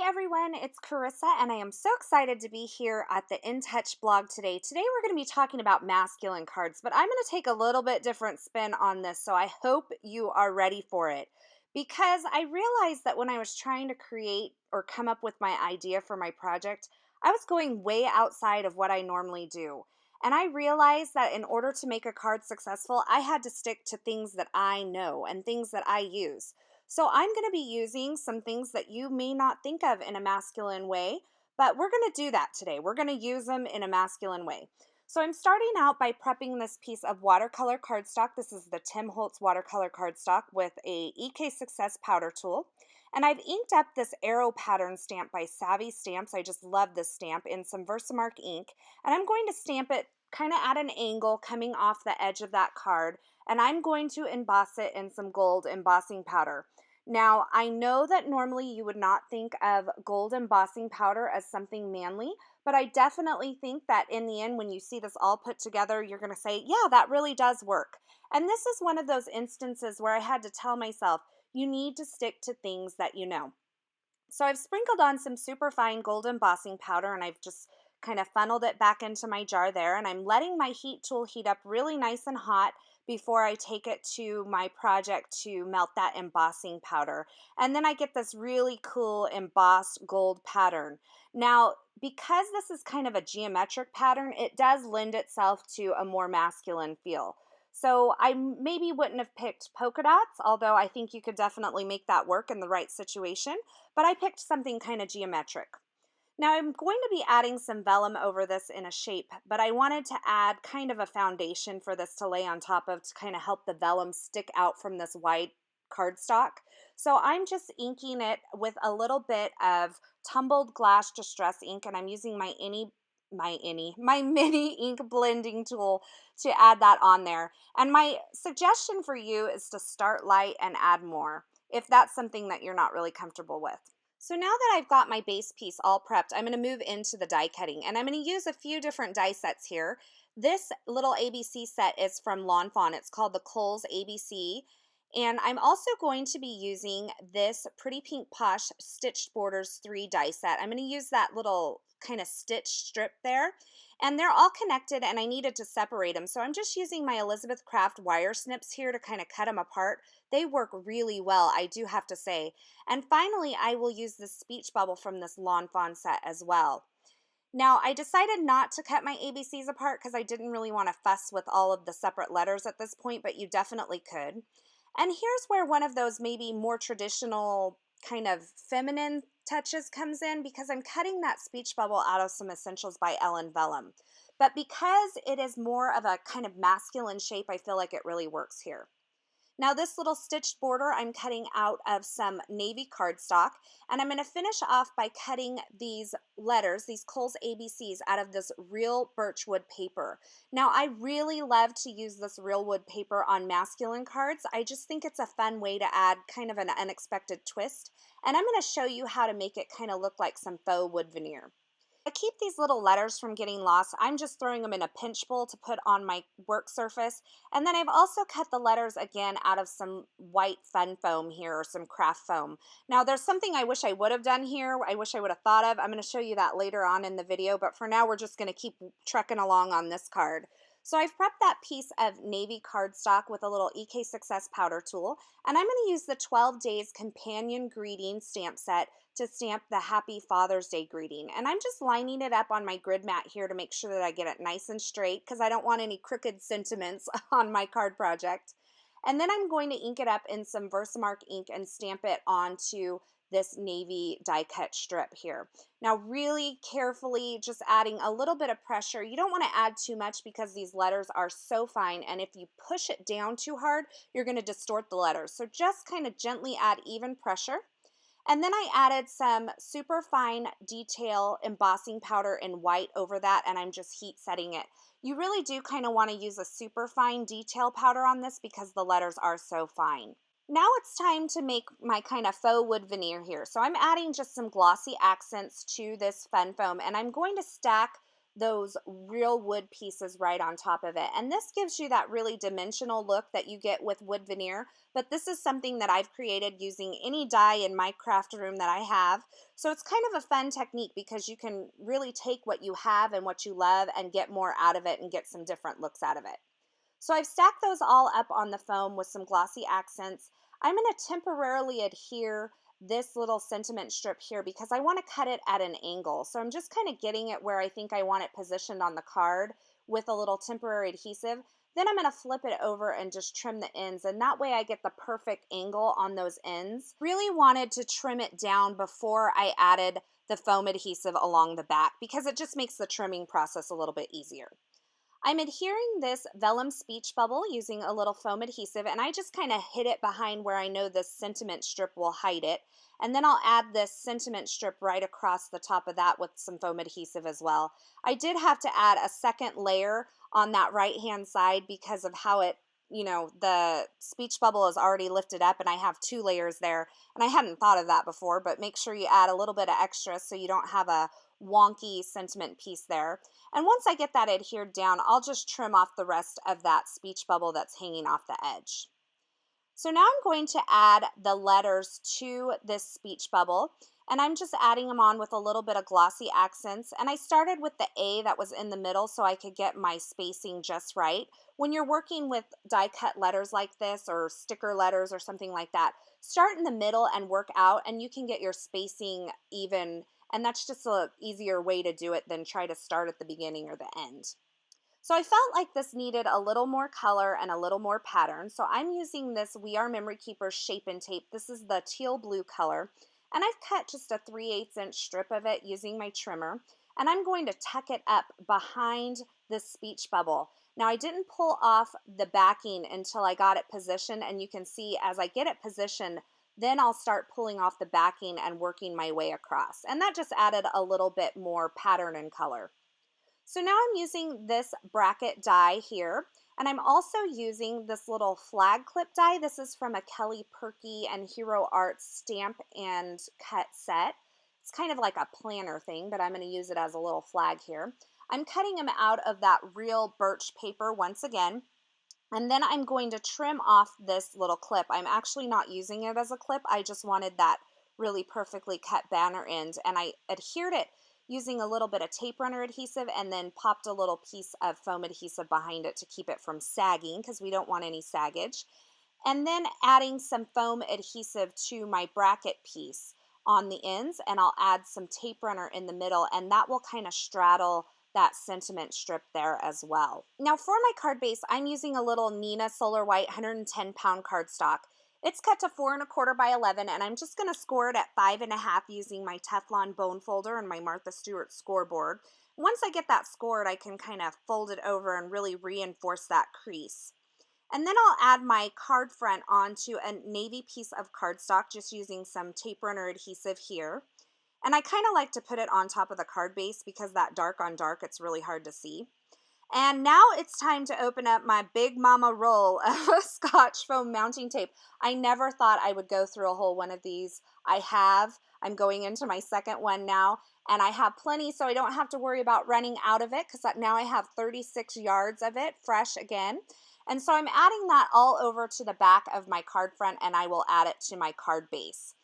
everyone, it's Carissa, and I am so excited to be here at the In Touch blog today. Today, we're going to be talking about masculine cards, but I'm going to take a little bit different spin on this, so I hope you are ready for it. Because I realized that when I was trying to create or come up with my idea for my project, I was going way outside of what I normally do. And I realized that in order to make a card successful, I had to stick to things that I know and things that I use. So I'm going to be using some things that you may not think of in a masculine way, but we're going to do that today. We're going to use them in a masculine way. So I'm starting out by prepping this piece of watercolor cardstock. This is the Tim Holtz watercolor cardstock with a EK Success powder tool. And I've inked up this arrow pattern stamp by Savvy Stamps. I just love this stamp in some Versamark ink. And I'm going to stamp it kind of at an angle coming off the edge of that card. And I'm going to emboss it in some gold embossing powder. Now, I know that normally you would not think of gold embossing powder as something manly, but I definitely think that in the end, when you see this all put together, you're going to say, yeah, that really does work. And this is one of those instances where I had to tell myself, you need to stick to things that you know. So I've sprinkled on some super fine gold embossing powder, and I've just kind of funneled it back into my jar there, and I'm letting my heat tool heat up really nice and hot before I take it to my project to melt that embossing powder. And then I get this really cool embossed gold pattern. Now, because this is kind of a geometric pattern, it does lend itself to a more masculine feel. So I maybe wouldn't have picked polka dots, although I think you could definitely make that work in the right situation, but I picked something kind of geometric. Now I'm going to be adding some vellum over this in a shape, but I wanted to add kind of a foundation for this to lay on top of to kind of help the vellum stick out from this white cardstock. So I'm just inking it with a little bit of tumbled glass distress ink, and I'm using my mini ink blending tool to add that on there. And my suggestion for you is to start light and add more if that's something that you're not really comfortable with. So now that I've got my base piece all prepped, I'm going to move into the die cutting, and I'm going to use a few different die sets here. This little ABC set is from Lawn Fawn. It's called the Kohl's ABC. And I'm also going to be using this Pretty Pink Posh Stitched Borders 3 die set. I'm going to use that little kind of stitch strip there. And they're all connected, and I needed to separate them. So I'm just using my Elizabeth Craft wire snips here to kind of cut them apart. They work really well, I do have to say. And finally, I will use this speech bubble from this Lawn Fawn set as well. Now, I decided not to cut my ABCs apart because I didn't really want to fuss with all of the separate letters at this point, but you definitely could. And here's where one of those maybe more traditional kind of feminine touches comes in, because I'm cutting that speech bubble out of some Essentials by Ellen Vellum. But because it is more of a kind of masculine shape, I feel like it really works here. Now this little stitched border I'm cutting out of some navy cardstock, and I'm going to finish off by cutting these letters, these Kohl's ABCs, out of this real birchwood paper. Now I really love to use this real wood paper on masculine cards. I just think it's a fun way to add kind of an unexpected twist, and I'm going to show you how to make it kind of look like some faux wood veneer. To keep these little letters from getting lost, I'm just throwing them in a pinch bowl to put on my work surface. And then I've also cut the letters again out of some white fun foam here, or some craft foam. Now there's something I wish I would have done here. I wish I would have thought of. I'm going to show you that later on in the video, but for now we're just going to keep trucking along on this card. So I've prepped that piece of navy cardstock with a little EK Success powder tool, and I'm going to use the 12 Days Companion Greeting stamp set to stamp the Happy Father's Day greeting. And I'm just lining it up on my grid mat here to make sure that I get it nice and straight, because I don't want any crooked sentiments on my card project. And then I'm going to ink it up in some Versamark ink and stamp it onto this navy die cut strip here. Now really carefully just adding a little bit of pressure. You don't want to add too much because these letters are so fine, and if you push it down too hard, you're going to distort the letters. So just kind of gently add even pressure. And then I added some super fine detail embossing powder in white over that, and I'm just heat setting it. You really do kind of want to use a super fine detail powder on this because the letters are so fine. Now it's time to make my kind of faux wood veneer here. So I'm adding just some glossy accents to this fun foam, and I'm going to stack those real wood pieces right on top of it. And this gives you that really dimensional look that you get with wood veneer, but this is something that I've created using any die in my craft room that I have. So it's kind of a fun technique because you can really take what you have and what you love and get more out of it and get some different looks out of it. So I've stacked those all up on the foam with some glossy accents. I'm going to temporarily adhere this little sentiment strip here because I want to cut it at an angle. So I'm just kind of getting it where I think I want it positioned on the card with a little temporary adhesive. Then I'm going to flip it over and just trim the ends, and that way I get the perfect angle on those ends. Really wanted to trim it down before I added the foam adhesive along the back because it just makes the trimming process a little bit easier. I'm adhering this vellum speech bubble using a little foam adhesive, and I just kind of hit it behind where I know this sentiment strip will hide it. And then I'll add this sentiment strip right across the top of that with some foam adhesive as well. I did have to add a second layer on that right-hand side because of how it, the speech bubble is already lifted up and I have 2 layers there. And I hadn't thought of that before, but make sure you add a little bit of extra so you don't have a wonky sentiment piece there. And once I get that adhered down, I'll just trim off the rest of that speech bubble that's hanging off the edge. So now I'm going to add the letters to this speech bubble, and I'm just adding them on with a little bit of glossy accents. And I started with the A that was in the middle so I could get my spacing just right. When you're working with die cut letters like this or sticker letters or something like that, start in the middle and work out, and you can get your spacing even, and that's just an easier way to do it than try to start at the beginning or the end. So I felt like this needed a little more color and a little more pattern. So I'm using this We Are Memory Keepers Shape and Tape. This is the teal blue color. And I've cut just a 3/8 inch strip of it using my trimmer. And I'm going to tuck it up behind this speech bubble. Now I didn't pull off the backing until I got it positioned. And you can see as I get it positioned, then I'll start pulling off the backing and working my way across. And that just added a little bit more pattern and color. So now I'm using this bracket die here, and I'm also using this little flag clip die. This is from a Kelly Purkey and Hero Arts stamp and cut set. It's kind of like a planner thing, but I'm going to use it as a little flag here. I'm cutting them out of that real birch paper once again, and then I'm going to trim off this little clip. I'm actually not using it as a clip. I just wanted that really perfectly cut banner end, and I adhered it using a little bit of tape runner adhesive and then popped a little piece of foam adhesive behind it to keep it from sagging because we don't want any saggage. And then adding some foam adhesive to my bracket piece on the ends, and I'll add some tape runner in the middle, and that will kind of straddle that sentiment strip there as well. Now for my card base, I'm using a little Neenah Solar White 110-pound cardstock. It's cut to 4 1/4 by 11, and I'm just going to score it at 5 1/2 using my Teflon bone folder and my Martha Stewart scoreboard. Once I get that scored, I can kind of fold it over and really reinforce that crease. And then I'll add my card front onto a navy piece of cardstock just using some tape runner adhesive here. And I kind of like to put it on top of the card base because that dark on dark, it's really hard to see. And now it's time to open up my big mama roll of Scotch foam mounting tape. I never thought I would go through a whole one of these. I have. I'm going into my second one now, and I have plenty so I don't have to worry about running out of it because now I have 36 yards of it fresh again. And so I'm adding that all over to the back of my card front, and I will add it to my card base.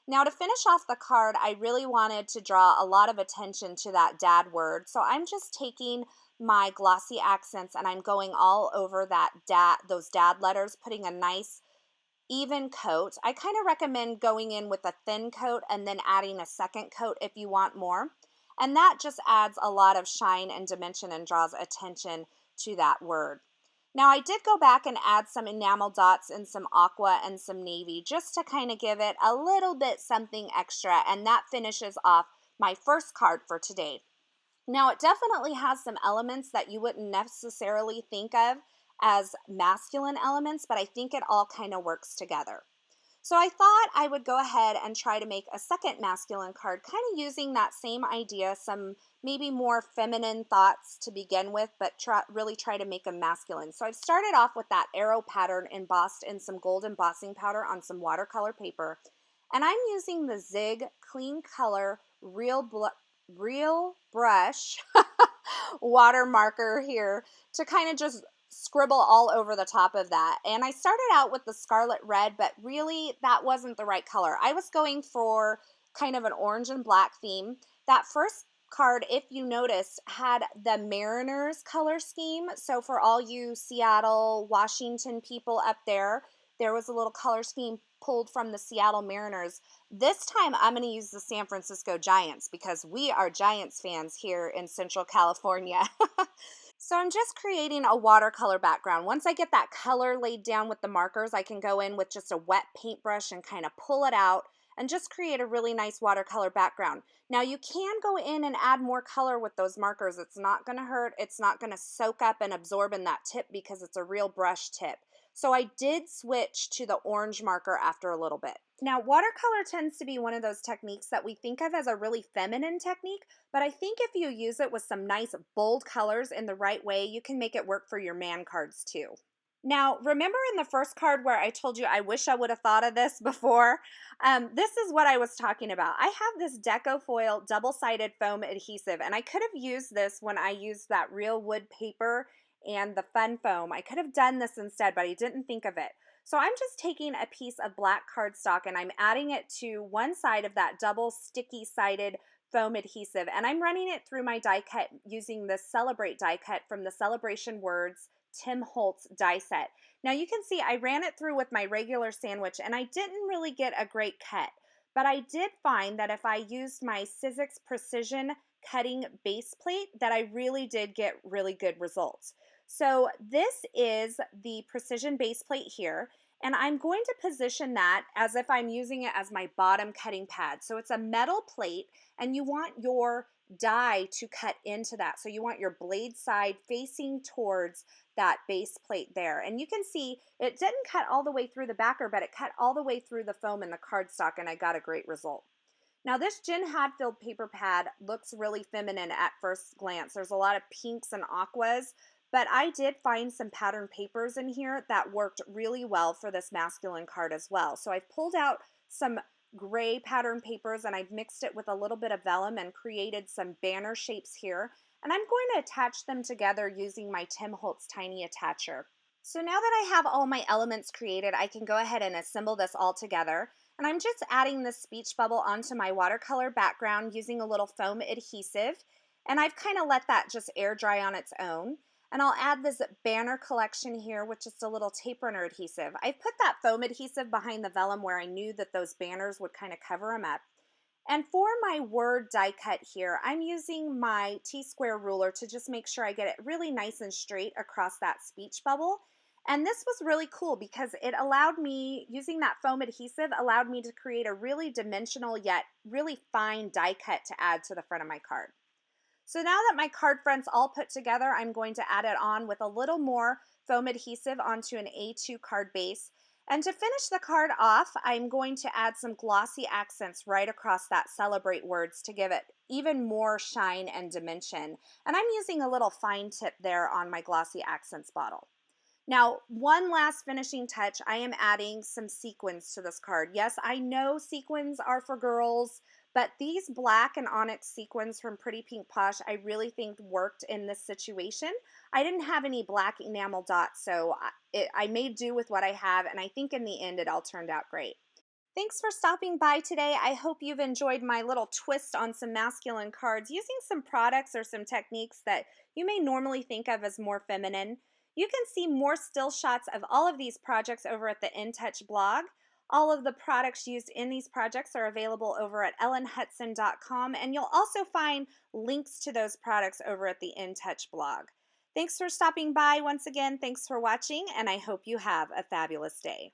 Now to finish off the card, I really wanted to draw a lot of attention to that dad word. So I'm just taking my glossy accents and I'm going all over those dad letters, putting a nice even coat. I kind of recommend going in with a thin coat and then adding a second coat if you want more. And that just adds a lot of shine and dimension and draws attention to that word. Now I did go back and add some enamel dots and some aqua and some navy just to kind of give it a little bit something extra, and that finishes off my first card for today. Now it definitely has some elements that you wouldn't necessarily think of as masculine elements, but I think it all kind of works together. So I thought I would go ahead and try to make a second masculine card, kind of using that same idea, some maybe more feminine thoughts to begin with, but really try to make them masculine. So I've started off with that arrow pattern embossed in some gold embossing powder on some watercolor paper. And I'm using the Zig Clean Color Real Brush water marker here to kind of just scribble all over the top of that. And I started out with the scarlet red, but really that wasn't the right color. I was going for kind of an orange and black theme. That first card, if you noticed, had the Mariners color scheme. So for all you Seattle, Washington people up there, there was a little color scheme pulled from the Seattle Mariners. This time I'm going to use the San Francisco Giants because we are Giants fans here in Central California. So I'm just creating a watercolor background. Once I get that color laid down with the markers, I can go in with just a wet paintbrush and kind of pull it out and just create a really nice watercolor background. Now you can go in and add more color with those markers. It's not going to hurt. It's not going to soak up and absorb in that tip because it's a real brush tip. So I did switch to the orange marker after a little bit. Now, watercolor tends to be one of those techniques that we think of as a really feminine technique, but I think if you use it with some nice bold colors in the right way, you can make it work for your man cards too. Now, remember in the first card where I told you I wish I would have thought of this before? This is what I was talking about. I have this Decofoil double-sided foam adhesive, and I could have used this when I used that real wood paper and the fun foam. I could have done this instead, but I didn't think of it. So I'm just taking a piece of black cardstock and I'm adding it to one side of that double sticky-sided foam adhesive, and I'm running it through my die cut using the Celebrate die cut from the Celebration Words Tim Holtz die set. Now you can see I ran it through with my regular sandwich and I didn't really get a great cut, but I did find that if I used my Sizzix Precision cutting base plate that I really did get really good results. So this is the precision base plate here, and I'm going to position that as if I'm using it as my bottom cutting pad. So it's a metal plate and you want your die to cut into that. So you want your blade side facing towards that base plate there. And you can see it didn't cut all the way through the backer, but it cut all the way through the foam and the cardstock, and I got a great result. Now this Jen Hadfield paper pad looks really feminine at first glance. There's a lot of pinks and aquas, but I did find some pattern papers in here that worked really well for this masculine card as well. So I've pulled out some gray pattern papers and I've mixed it with a little bit of vellum and created some banner shapes here. And I'm going to attach them together using my Tim Holtz Tiny Attacher. So now that I have all my elements created, I can go ahead and assemble this all together. And I'm just adding this speech bubble onto my watercolor background using a little foam adhesive. And I've kind of let that just air dry on its own. And I'll add this banner collection here with just a little tape runner adhesive. I've put that foam adhesive behind the vellum where I knew that those banners would kind of cover them up. And for my word die cut here, I'm using my T-square ruler to just make sure I get it really nice and straight across that speech bubble. And this was really cool because it allowed me, using that foam adhesive, allowed me to create a really dimensional yet really fine die cut to add to the front of my card. So now that my card front's all put together, I'm going to add it on with a little more foam adhesive onto an A2 card base. And to finish the card off, I'm going to add some glossy accents right across that Celebrate words to give it even more shine and dimension. And I'm using a little fine tip there on my glossy accents bottle. Now, one last finishing touch, I am adding some sequins to this card. Yes, I know sequins are for girls, but these black and onyx sequins from Pretty Pink Posh I really think worked in this situation. I didn't have any black enamel dots, so I made do with what I have, and I think in the end it all turned out great. Thanks for stopping by today. I hope you've enjoyed my little twist on some masculine cards using some products or some techniques that you may normally think of as more feminine. You can see more still shots of all of these projects over at the InTouch blog. All of the products used in these projects are available over at ellenhutson.com, and you'll also find links to those products over at the InTouch blog. Thanks for stopping by once again. Thanks for watching, and I hope you have a fabulous day.